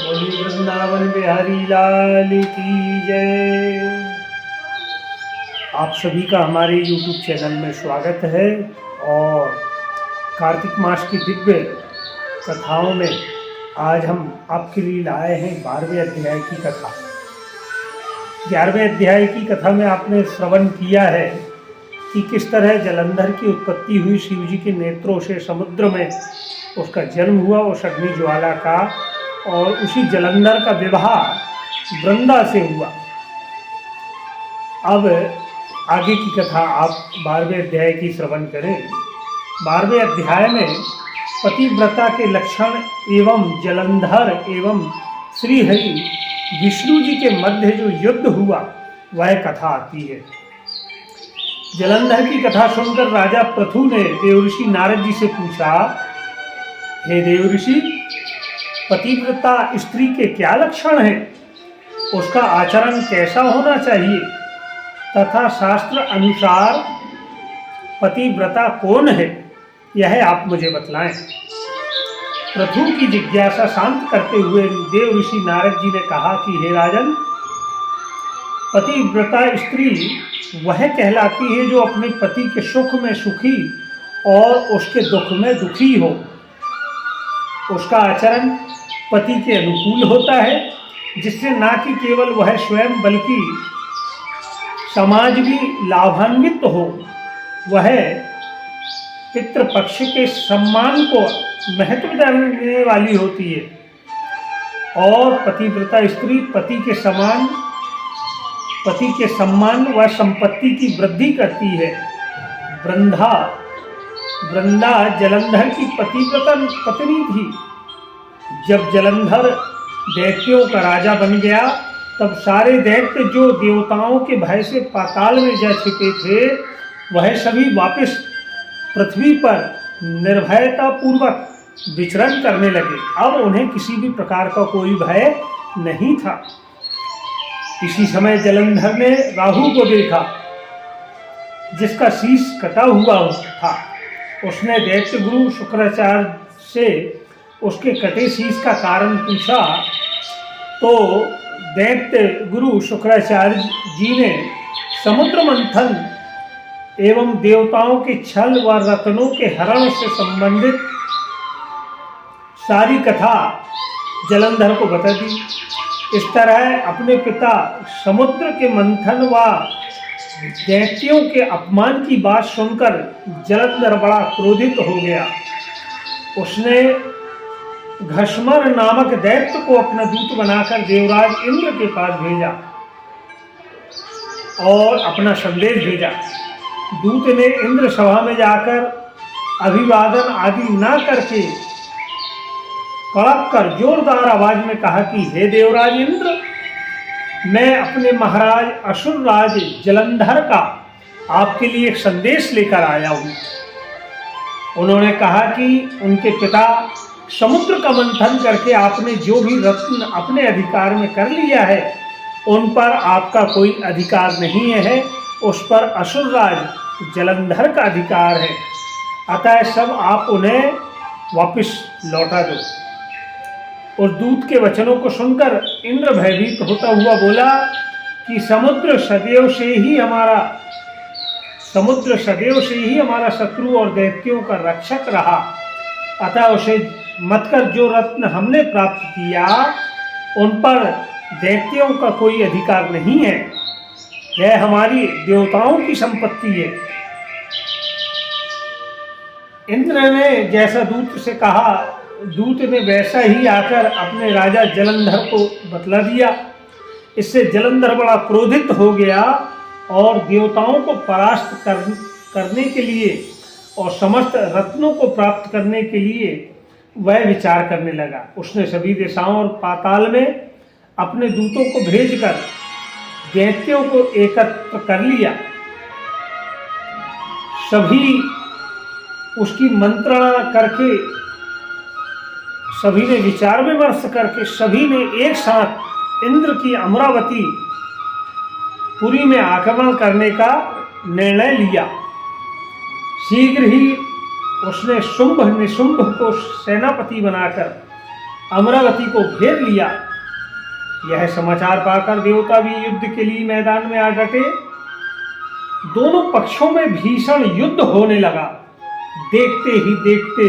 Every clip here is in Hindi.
बोलिए वृंदावन बिहारी लाल की जय। आप सभी का हमारे YouTube चैनल में स्वागत है और कार्तिक मास की दिव्य कथाओं में आज हम आपके लिए लाए हैं 12वें अध्याय की कथा। 11वें अध्याय की कथा में आपने श्रवण किया है कि किस तरह जलंधर की उत्पत्ति हुई, शिव जी के नेत्रों से समुद्र में उसका जन्म हुआ उस अग्नि ज्वाला का, और उसी जलंधर का विवाह वृंदा से हुआ। अब आगे की कथा आप 12वें अध्याय की श्रवण करें। 12वें अध्याय में पतिव्रता के लक्षण एवं जलंधर एवं श्री हरि विष्णु जी के मध्य जो युद्ध हुआ वह कथा आती है। जलंधर की कथा सुनकर राजा पृथु ने देवऋषि नारद जी से पूछा, हे देवऋषि, पतिव्रता स्त्री के क्या लक्षण हैं? उसका आचरण कैसा होना चाहिए तथा शास्त्र अनुसार पतिव्रता कौन है, यह आप मुझे बतलाएं। पृथु की जिज्ञासा शांत करते हुए देवऋषि नारद जी ने कहा कि हे राजन, पतिव्रता स्त्री वह कहलाती है जो अपने पति के सुख में सुखी और उसके दुख में दुखी हो। उसका आचरण पति के अनुकूल होता है, जिससे ना कि केवल वह स्वयं बल्कि समाज भी लाभान्वित हो। वह पितृपक्ष के सम्मान को महत्व देने वाली होती है और पतिव्रता स्त्री पति के सम्मान व संपत्ति की वृद्धि करती है। वृंदा जलंधर की पत्नी थी। जब जलंधर दैत्यों का राजा बन गया तब सारे दैत्य जो देवताओं के भय से पाताल में जा छिपे थे वह सभी वापस पृथ्वी पर निर्भयता पूर्वक विचरण करने लगे। अब उन्हें किसी भी प्रकार का कोई भय नहीं था। इसी समय जलंधर ने राहु को देखा जिसका शीश कटा हुआ था। उसने दैत्य गुरु शुक्राचार्य से उसके कटे शीश का कारण पूछा तो दैत्य गुरु शुक्राचार्य जी ने समुद्र मंथन एवं देवताओं के छल व रत्नों के हरण से संबंधित सारी कथा जलंधर को बता दी। इस तरह अपने पिता समुद्र के मंथन व दैत्यों के अपमान की बात सुनकर जलंधर बड़ा क्रोधित हो गया। उसने घष्मर नामक दैत्य को अपना दूत बनाकर देवराज इंद्र के पास भेजा और अपना संदेश भेजा। दूत ने इंद्र सभा में जाकर अभिवादन आदि न करके कड़क कर जोरदार आवाज में कहा कि हे देवराज इंद्र, मैं अपने महाराज असुरराज जलंधर का आपके लिए एक संदेश लेकर आया हूँ। उन्होंने कहा कि उनके पिता समुद्र का मंथन करके आपने जो भी रत्न अपने अधिकार में कर लिया है उन पर आपका कोई अधिकार नहीं है, उस पर असुरराज जलंधर का अधिकार है। अतः सब आप उन्हें वापस लौटा दो। और दूत के वचनों को सुनकर इंद्र भयभीत होता हुआ बोला कि समुद्र सदैव से ही हमारा शत्रु और दैत्यों का रक्षक रहा। अतः उसे मत कर जो रत्न हमने प्राप्त किया उन पर दैत्यों का कोई अधिकार नहीं है, यह हमारी देवताओं की संपत्ति है। इंद्र ने जैसा दूत से कहा, दूत ने वैसा ही आकर अपने राजा जलंधर को बतला दिया। इससे जलंधर बड़ा क्रोधित हो गया और देवताओं को परास्त करने के लिए और समस्त रत्नों को प्राप्त करने के लिए वह विचार करने लगा। उसने सभी दिशाओं और पाताल में अपने दूतों को भेजकर दैत्यों को एकत्र कर लिया। सभी उसकी मंत्रणा करके, सभी ने विचार विमर्श करके सभी ने एक साथ इंद्र की अमरावती पुरी में आक्रमण करने का निर्णय लिया। शीघ्र ही उसने शुंभ निशुंभ को सेनापति बनाकर अमरावती को घेर लिया। यह समाचार पाकर देवता भी युद्ध के लिए मैदान में आ डटे। दोनों पक्षों में भीषण युद्ध होने लगा। देखते ही देखते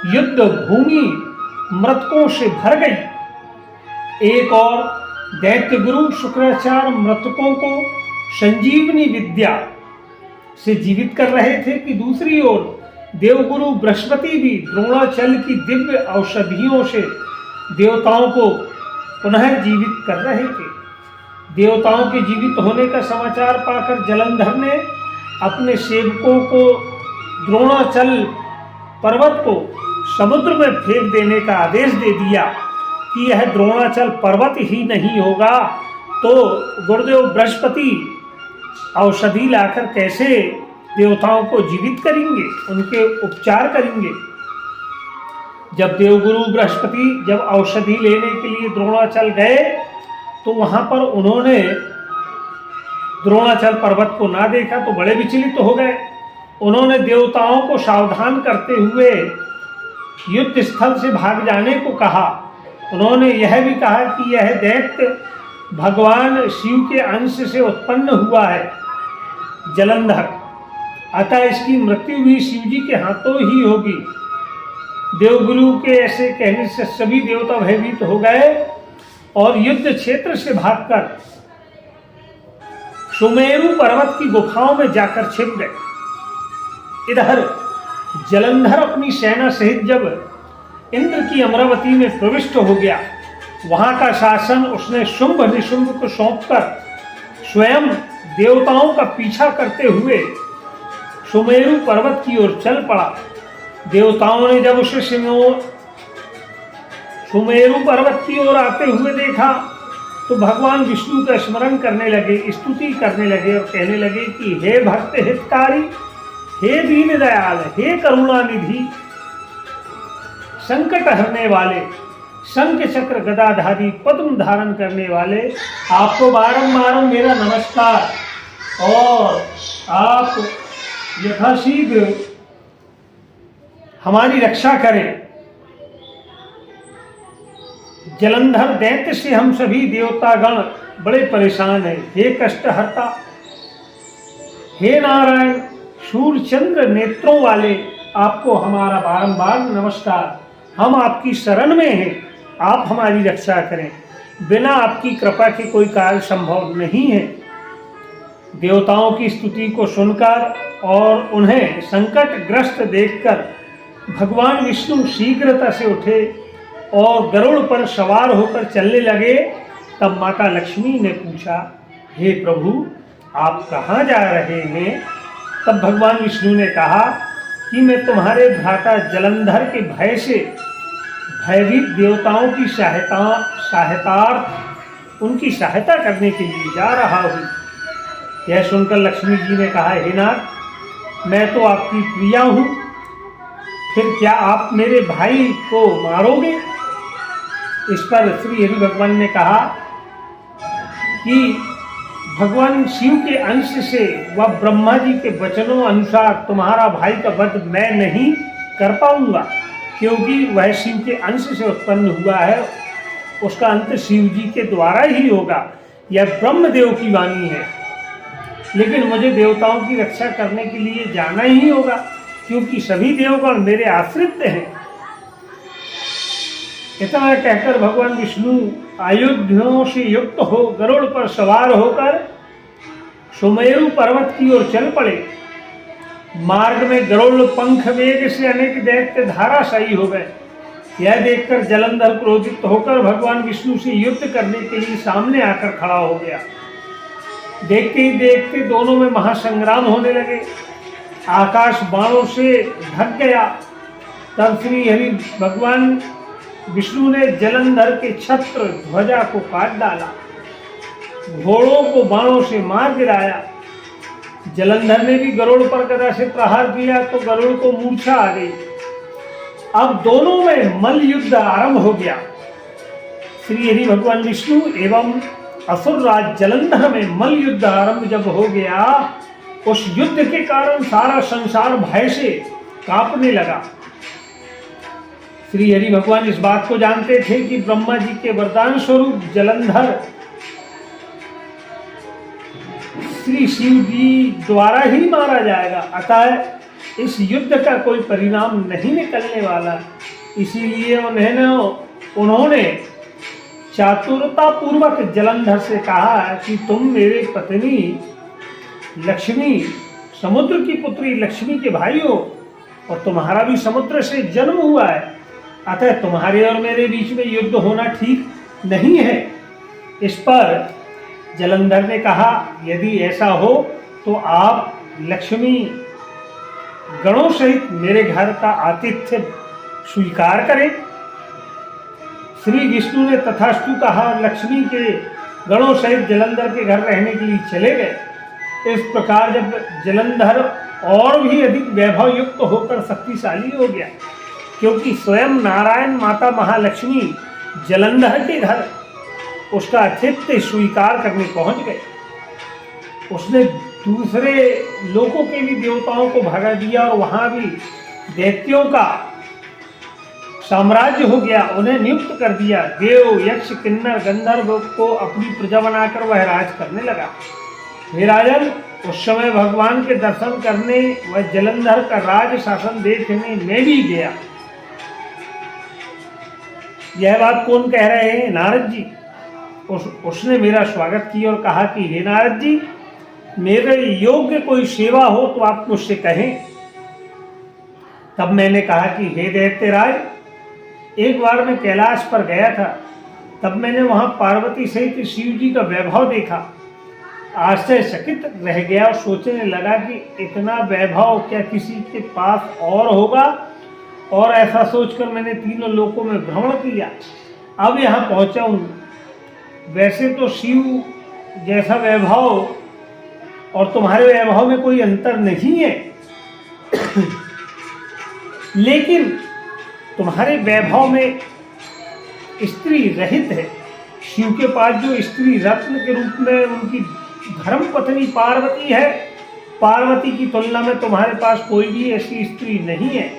युद्ध भूमि मृतकों से भर गई। एक और दैत्य गुरु शुक्राचार्य मृतकों को संजीवनी विद्या से जीवित कर रहे थे कि दूसरी ओर देवगुरु बृहस्पति भी द्रोणाचल की दिव्य औषधियों से देवताओं को पुनः जीवित कर रहे थे। देवताओं के जीवित होने का समाचार पाकर जलंधर ने अपने सेवकों को द्रोणाचल पर्वत को समुद्र में फेंक देने का आदेश दे दिया कि यह द्रोणाचल पर्वत ही नहीं होगा तो गुरुदेव बृहस्पति औषधि लाकर कैसे देवताओं को जीवित करेंगे, उनके उपचार करेंगे। जब देवगुरु बृहस्पति जब औषधि लेने के लिए द्रोणाचल गए तो वहां पर उन्होंने द्रोणाचल पर्वत को ना देखा तो बड़े विचलित हो गए। उन्होंने देवताओं को सावधान करते हुए युद्ध स्थल से भाग जाने को कहा। उन्होंने यह भी कहा कि यह दैत्य भगवान शिव के अंश से उत्पन्न हुआ है जलंधर, अतः इसकी मृत्यु भी शिव जी के हाथों ही होगी। देवगुरु के ऐसे कहने से सभी देवता भयभीत हो गए और युद्ध क्षेत्र से भागकर सुमेरु पर्वत की गुफाओं में जाकर छिप गए। इधर जलंधर अपनी सेना सहित जब इंद्र की अमरावती में प्रविष्ट हो गया, वहां का शासन उसने शुंभ निशुंभ को सौंपकर स्वयं देवताओं का पीछा करते हुए सुमेरु पर्वत की ओर चल पड़ा। देवताओं ने जब उसे सुमेरु पर्वत की ओर आते हुए देखा तो भगवान विष्णु का स्मरण करने लगे, स्तुति करने लगे और कहने लगे कि हे भक्त हितकारी, हे दीन दयाल, हे करुणा निधि, संकट हरने वाले, शंख चक्र गदाधारी, पद्म धारण करने वाले, आपको बारंबार मेरा नमस्कार और आप यथाशीघ्र हमारी रक्षा करें। जलंधर दैत्य से हम सभी देवतागण बड़े परेशान हैं। हे कष्टहर्ता, हे नारायण, सूर्यचंद्र नेत्रों वाले, आपको हमारा बारंबार नमस्कार। हम आपकी शरण में हैं, आप हमारी रक्षा करें। बिना आपकी कृपा के कोई कार्य संभव नहीं है। देवताओं की स्तुति को सुनकर और उन्हें संकटग्रस्त देखकर भगवान विष्णु शीघ्रता से उठे और गरुड़ पर सवार होकर चलने लगे। तब माता लक्ष्मी ने पूछा, हे प्रभु, आप कहाँ जा रहे हैं? तब भगवान विष्णु ने कहा कि मैं तुम्हारे भ्राता जलंधर के भय से भयभीत देवताओं की उनकी सहायता करने के लिए जा रहा हूँ। यह सुनकर लक्ष्मी जी ने कहा, हे नाथ, मैं तो आपकी प्रिया हूँ, फिर क्या आप मेरे भाई को मारोगे? इस पर श्री हरि भगवान ने कहा कि भगवान शिव के अंश से व ब्रह्मा जी के वचनों अनुसार तुम्हारा भाई का वध मैं नहीं कर पाऊंगा, क्योंकि वह शिव के अंश से उत्पन्न हुआ है, उसका अंत शिव जी के द्वारा ही होगा। यह ब्रह्मदेव की वाणी है, लेकिन मुझे देवताओं की रक्षा करने के लिए जाना ही होगा, क्योंकि सभी देवगण मेरे आश्रित हैं। इतना कहकर भगवान विष्णु आयुधों से युक्त हो गरुड़ पर सवार होकर सुमेरु पर्वत की ओर चल पड़े। मार्ग में गरुड़ पंख वेग से अनेक दैत्य धाराशायी हो गए। यह देखकर जलंधर क्रोधित होकर भगवान विष्णु से युद्ध करने के लिए सामने आकर खड़ा हो गया। देखते ही देखते दोनों में महासंग्राम होने लगे। आकाश बाणों से ढक गया। तब श्री हरि भगवान विष्णु ने जलंधर के छत्र ध्वजा को काट डाला, घोड़ों को बाणों से मार गिराया। जलंधर ने भी गरुड़ पर गदा से प्रहार किया तो गरुड़ को मूर्छा आ गई। अब दोनों में मल्ल युद्ध आरंभ हो गया। श्री हरि भगवान विष्णु एवं असुर राज जलंधर में मल्ल युद्ध आरंभ जब हो गया, उस युद्ध के कारण सारा संसार भय से कांपने लगा। श्री हरि भगवान इस बात को जानते थे कि ब्रह्मा जी के वरदान स्वरूप जलंधर श्री शिव जी द्वारा ही मारा जाएगा, अतः इस युद्ध का कोई परिणाम नहीं निकलने वाला। इसीलिए उन्होंने चातुरता पूर्वक जलंधर से कहा कि तुम मेरे पत्नी लक्ष्मी, समुद्र की पुत्री लक्ष्मी के भाई हो और तुम्हारा भी समुद्र से जन्म हुआ है, अतः तुम्हारे और मेरे बीच में युद्ध होना ठीक नहीं है। इस पर जलंधर ने कहा, यदि ऐसा हो तो आप लक्ष्मी गणों सहित मेरे घर का आतिथ्य स्वीकार करें। श्री विष्णु ने तथास्तु कहा। लक्ष्मी के गणों सहित जलंधर के घर रहने के लिए चले गए। इस प्रकार जब जलंधर और भी अधिक वैभव युक्त होकर शक्तिशाली हो गया, क्योंकि स्वयं नारायण माता महालक्ष्मी जलंधर के घर उसका आतिथ्य स्वीकार करने पहुंच गए, उसने दूसरे लोकों के भी देवताओं को भगा दिया और वहां भी दैत्यों का साम्राज्य हो गया, उन्हें नियुक्त कर दिया। देव, यक्ष, किन्नर, गंधर्व को अपनी प्रजा बनाकर वह राज करने लगा। हे राजन, उस समय भगवान के दर्शन करने व जलंधर का राज शासन देखने में भी गया। यह बात कौन कह रहे हैं? नारद जी। उसने मेरा स्वागत किया और कहा कि हे नारद जी, मेरे योग्य कोई सेवा हो तो आप मुझसे कहें। तब मैंने कहा कि हे दैत्यराज, एक बार मैं कैलाश पर गया था, तब मैंने वहां पार्वती सहित शिव जी का वैभव देखा। आश्चर्यचकित रह गया और सोचने लगा कि इतना वैभव क्या किसी के पास और होगा, और ऐसा सोचकर मैंने तीनों लोकों में भ्रमण किया। अब यहाँ पहुंचा हूँ। वैसे तो शिव जैसा वैभव और तुम्हारे वैभव में कोई अंतर नहीं है, लेकिन तुम्हारे वैभव में स्त्री रहित है। शिव के पास जो स्त्री रत्न के रूप में उनकी धर्म पत्नी पार्वती है, पार्वती की तुलना में तुम्हारे पास कोई भी ऐसी स्त्री नहीं है।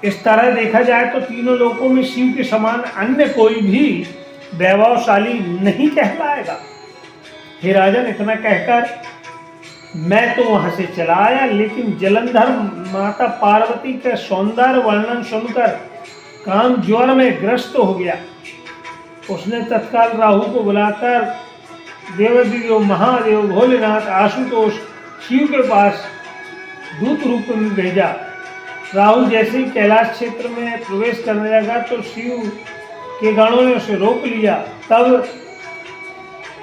इस तरह देखा जाए तो तीनों लोकों में शिव के समान अन्य कोई भी वैभवशाली नहीं कहलाएगा। हे राजन, इतना कहकर मैं तो वहां से चला आया, लेकिन जलंधर माता पार्वती का सौंदर्य वर्णन सुनकर काम ज्वर में ग्रस्त हो गया। उसने तत्काल राहु को बुलाकर देवदेव महादेव भोलेनाथ आशुतोष शिव के पास दूत रूप में भेजा। राहु जैसे ही कैलाश क्षेत्र में प्रवेश करने लगा तो शिव के गणों ने उसे रोक लिया। तब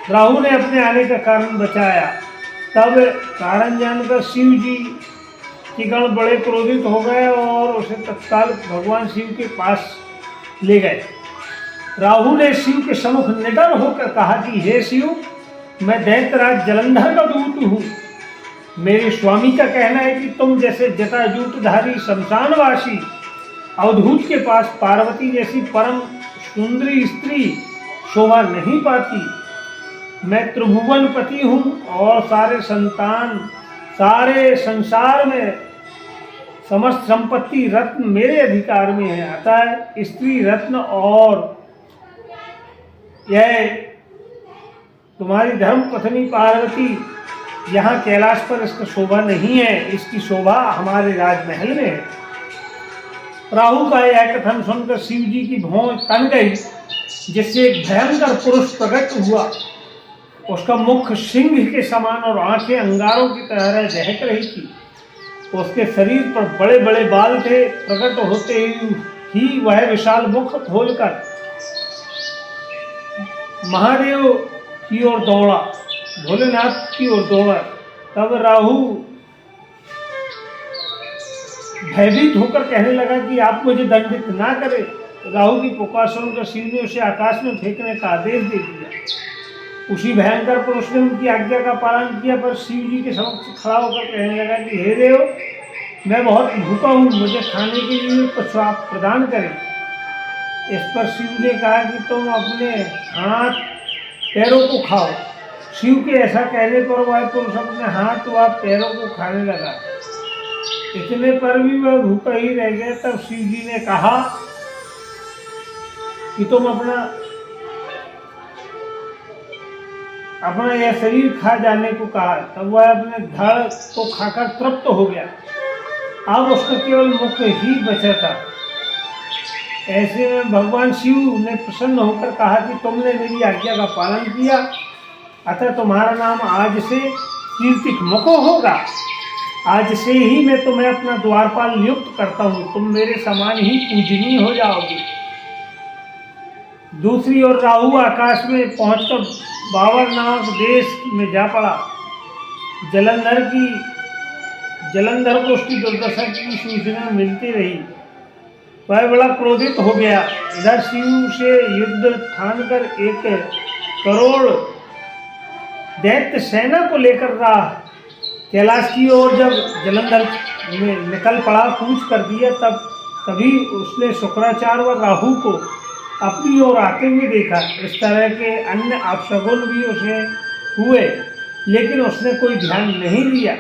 राहु ने अपने आने का कारण बताया। तब कारण जानकर शिव जी के गण बड़े क्रोधित हो गए और उसे तत्काल भगवान शिव के पास ले गए। राहु ने शिव के सम्मुख निडर होकर कहा कि हे शिव, मैं दैत्यराज जलंधर का दूत हूँ। मेरे स्वामी का कहना है कि तुम जैसे जटाजूटधारी शमशानवासी अवधूत के पास पार्वती जैसी परम सुंदरी स्त्री शोभा नहीं पाती। मैं त्रिभुवन पति हूँ और सारे संसार में समस्त संपत्ति रत्न मेरे अधिकार में है। अतः स्त्री रत्न और यह तुम्हारी धर्म पत्नी पार्वती यहाँ कैलाश पर इसका शोभा नहीं है, इसकी शोभा हमारे राजमहल में है। राहु का यह कथन सुनकर शिव जी की भौं तन गई, जिससे एक भयंकर पुरुष प्रकट हुआ। उसका मुख सिंह के समान और आंखें अंगारों की तरह दहक रही थी। उसके शरीर पर बड़े बड़े बाल थे। प्रकट होते ही वह विशाल मुख खोलकर महादेव की ओर दौड़ा, भोलेनाथ की ओर दौड़ा। तब राहु भयभीत होकर कहने लगा कि आप मुझे दंडित ना करें। राहु की पुकार सुनकर शिव ने उसे आकाश में फेंकने का आदेश दे दिया। उसी भयंकर पुरुष ने उनकी आज्ञा का पालन किया, पर शिव जी के समक्ष खड़ा होकर कहने लगा कि हे देव, मैं बहुत भूखा हूँ, मुझे खाने के लिए कुछ आप प्रदान करें। इस पर शिव ने कहा कि तुम अपने हाथ पैरों को खाओ। शिव के ऐसा कहने पर वह पुरुष अपने हाथ व पैरों को खाने लगा। इतने पर भी वह भूखा ही रह गया। तब शिव जी ने कहा कि तुम अपना यह शरीर खा जाने को कहा। तब वह अपने धड़ को खाकर तृप्त हो गया। अब उसका केवल मुख ही बचा था। ऐसे में भगवान शिव ने प्रसन्न होकर कहा कि तुमने मेरी आज्ञा का पालन किया, अतः तुम्हारा नाम आज से कीर्तिक मुख होगा। आज से ही मैं तुम्हें अपना द्वारपाल नियुक्त करता हूँ, तुम मेरे समान ही पूजनीय हो जाओगे। दूसरी ओर राहु आकाश में पहुंचकर बाबर नामक देश में जा पड़ा। जलंधर को उसकी दुर्दशा की सूचना मिलती रही। वह बड़ा क्रोधित हो गया। इधर शिव से युद्ध ठानकर 1 करोड़ दैत्य सेना को लेकर रहा कैलाश की ओर जब जलंधर में निकल पड़ा, कूच कर दिया, तभी उसने शुक्राचार्य व राहु को अपनी ओर आते हुए देखा। इस तरह के अन्य अपशगुन भी उसे हुए, लेकिन उसने कोई ध्यान नहीं दिया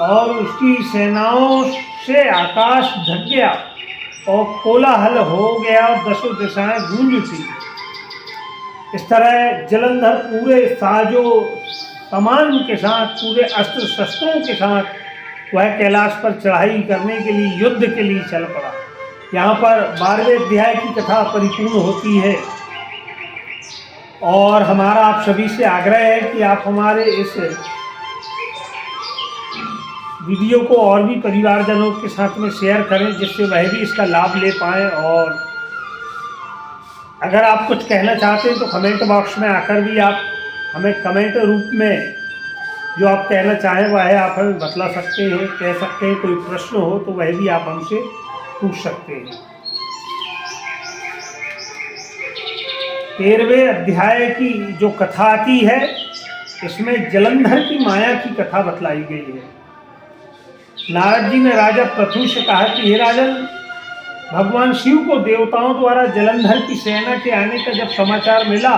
और उसकी सेनाओं से आकाश ढक गया और कोलाहल हो गया और 10 दिशाएं गूंज उठी। इस तरह जलंधर पूरे साजो सामान के साथ, पूरे अस्त्र शस्त्रों के साथ वह कैलाश पर चढ़ाई करने के लिए, युद्ध के लिए चल पड़ा। यहाँ पर 12वें अध्याय की कथा परिपूर्ण होती है और हमारा आप सभी से आग्रह है कि आप हमारे इस वीडियो को और भी परिवारजनों के साथ में शेयर करें, जिससे वह भी इसका लाभ ले पाएँ। और अगर आप कुछ कहना चाहते हैं तो कमेंट बॉक्स में आकर भी आप हमें कमेंट रूप में जो आप कहना चाहें वह आप हमें बतला सकते हैं, कह सकते हैं। कोई प्रश्न हो तो वह भी आप हमसे पूछ सकते हैं। 13वें अध्याय की जो कथा आती है, इसमें जलंधर की माया की कथा बतलाई गई है। नारद जी ने राजा पृथु से कहा कि हे राजन, भगवान शिव को देवताओं द्वारा जलंधर की सेना के आने का जब समाचार मिला,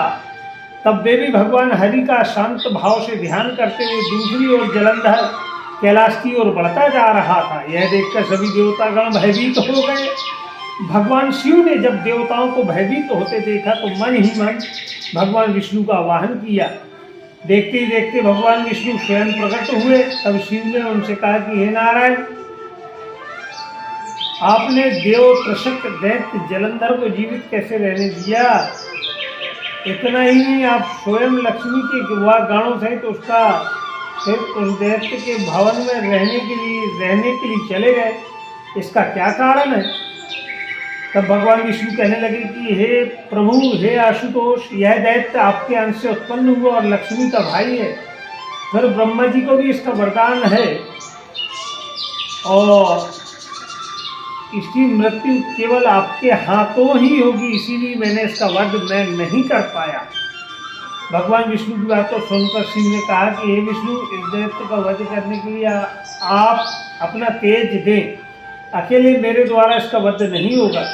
तब वे भी भगवान हरि का शांत भाव से ध्यान करते हुए दूसरी ओर जलंधर कैलाश की ओर बढ़ता जा रहा था। यह देखकर सभी देवतागण भयभीत हो गए। भगवान शिव ने जब देवताओं को भयभीत होते देखा तो मन ही मन भगवान विष्णु का आवाहन किया। देखते ही देखते भगवान विष्णु स्वयं प्रकट हुए। तब शिव ने उनसे कहा कि हे नारायण, आपने देव त्रसक दैत्य जलंधर को जीवित कैसे रहने दिया? इतना ही नहीं, आप स्वयं लक्ष्मी के गणों सहित उस दैत्य के भवन में रहने के लिए चले गए। इसका क्या कारण है? तब भगवान विष्णु कहने लगे कि हे प्रभु, हे आशुतोष, यह दैत्य आपके अंश से उत्पन्न हुआ और लक्ष्मी का भाई है। फिर ब्रह्मा जी को भी इसका वरदान है और इसकी मृत्यु केवल आपके हाथों ही होगी, इसीलिए मैंने इसका वध मैं नहीं कर पाया। भगवान विष्णु की बात को सुनकर शिव ने कहा कि हे विष्णु, इस दैत्य का वध करने के लिए आप अपना तेज दें, अकेले मेरे द्वारा इसका वध नहीं होगा।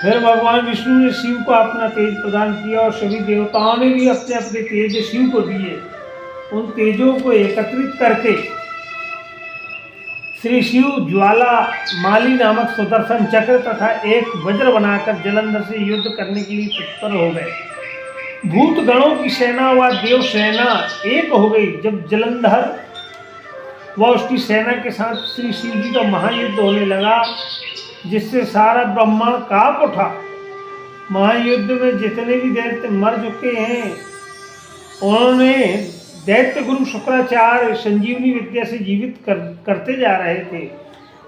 फिर भगवान विष्णु ने शिव को अपना तेज प्रदान किया और सभी देवताओं ने भी अपने अपने तेज शिव को दिए। उन तेजों को एकत्रित करके श्री शिव ज्वाला माली नामक सुदर्शन चक्र तथा एक वज्र बनाकर जलंधर से युद्ध करने के लिए तत्पर हो गए। भूत गणों की सेना व देव सेना एक हो गई। जब जलंधर व उसकी सेना के साथ श्री शिव जी का महायुद्ध होने लगा, जिससे सारा ब्रह्मांड कांप उठा। महायुद्ध में जितने भी दैत्य मर चुके हैं, उन्होंने दैत्य गुरु शुक्राचार्य संजीवनी विद्या से जीवित करते जा रहे थे।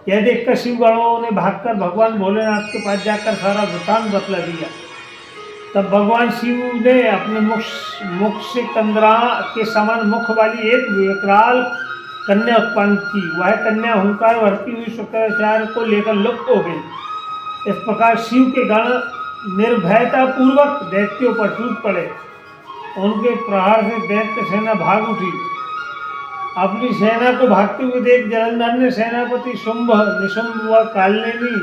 यह देखकर शिवगणों ने भागकर भगवान भोलेनाथ के पास जाकर सारा वृतांत बतला दिया। तब भगवान शिव ने अपने मुख से कंदरा के समान मुख वाली एक विकराल कन्या उत्पन्न की। वह कन्या हुंकार भरती हुई शुक्राचार्य को लेकर लुप्त हो गई। इस प्रकार शिव के गण निर्भयता पूर्वक दैत्यों पर टूट पड़े। उनके प्रहार से दैत्य सेना भाग उठी। अपनी सेना को भागते हुए देख जलंधर ने सेनापति शुंभ, निशुंभ व कालनेमी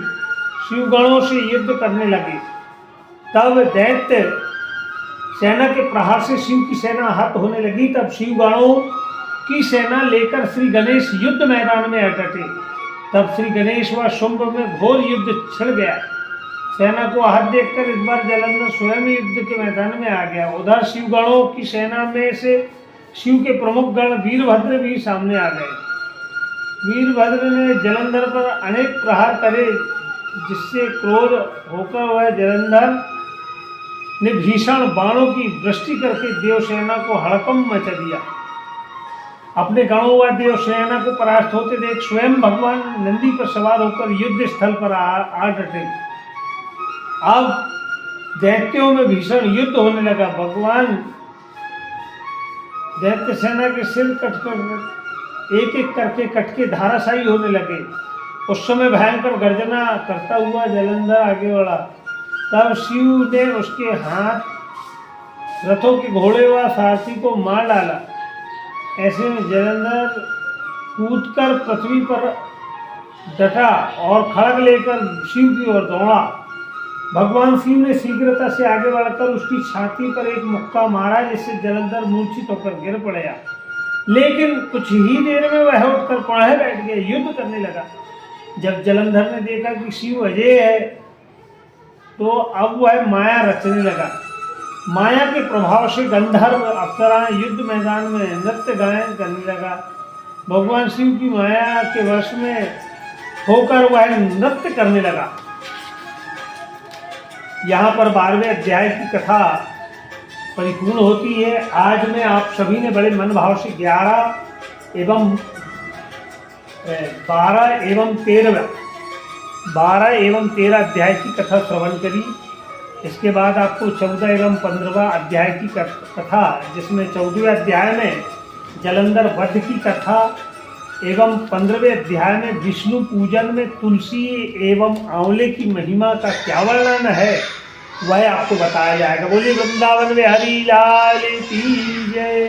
शिवगणों से युद्ध करने लगे। तब दैत्य सेना के प्रहार से शिव की सेना आहत होने लगी। तब शिवगणों की सेना लेकर श्री गणेश युद्ध मैदान में डटे। तब श्री गणेश व शुंभ में घोर युद्ध छिड़ गया। सेना को हाथ देखकर इस बार जलंधर स्वयं युद्ध के मैदान में आ गया। उधर शिवगणों की सेना में से शिव के प्रमुख गण वीरभद्र भी सामने आ गए। वीरभद्र ने जलंधर पर अनेक प्रहार करे, जिससे क्रोध होकर वह जलंधर ने भीषण बाणों की वृष्टि करके देवसेना को हड़कंप मचा दिया। अपने गणों व देवसेना को परास्त होते देख स्वयं भगवान नंदी पर सवार होकर युद्ध स्थल पर आ डटे। अब दैत्यों में भीषण युद्ध होने लगा। भगवान दैत्य सेना के सिर कटकर एक एक करके कटके धाराशायी होने लगे। उस समय भयंकर गर्जना करता हुआ जलंधर आगे बढ़ा। तब शिव ने उसके हाथ रथों के घोड़े व सारथी को मार डाला। ऐसे में जलंधर कूदकर पृथ्वी पर डटा और खड़ग लेकर शिव की ओर दौड़ा। भगवान शिव ने शीघ्रता से आगे बढ़कर उसकी छाती पर एक मुक्का मारा, जिससे जलंधर मूर्छित होकर गिर पड़ा। लेकिन कुछ ही देर में वह उठकर पुनः बैठ गया, युद्ध करने लगा। जब जलंधर ने देखा कि शिव अजय है, तो अब वह माया रचने लगा। माया के प्रभाव से गंधर्व अप्सराएं युद्ध मैदान में नृत्य गायन करने लगा। भगवान शिव की माया के वश में होकर वह नृत्य करने लगा। यहाँ पर 12वें अध्याय की कथा परिपूर्ण होती है। आज मैं आप सभी ने बड़े मन भाव से 12 एवं 13 अध्याय की कथा श्रवण करी। इसके बाद आपको 14 एवं 15वां अध्याय की कथा, जिसमें 14वें अध्याय में जलंधर वध की कथा एवं 15वें अध्याय में विष्णु पूजन में तुलसी एवं आंवले की महिमा का क्या वर्णन है, वह आपको बताया जाएगा। बोलिए वृंदावन बिहारी लाल की जय।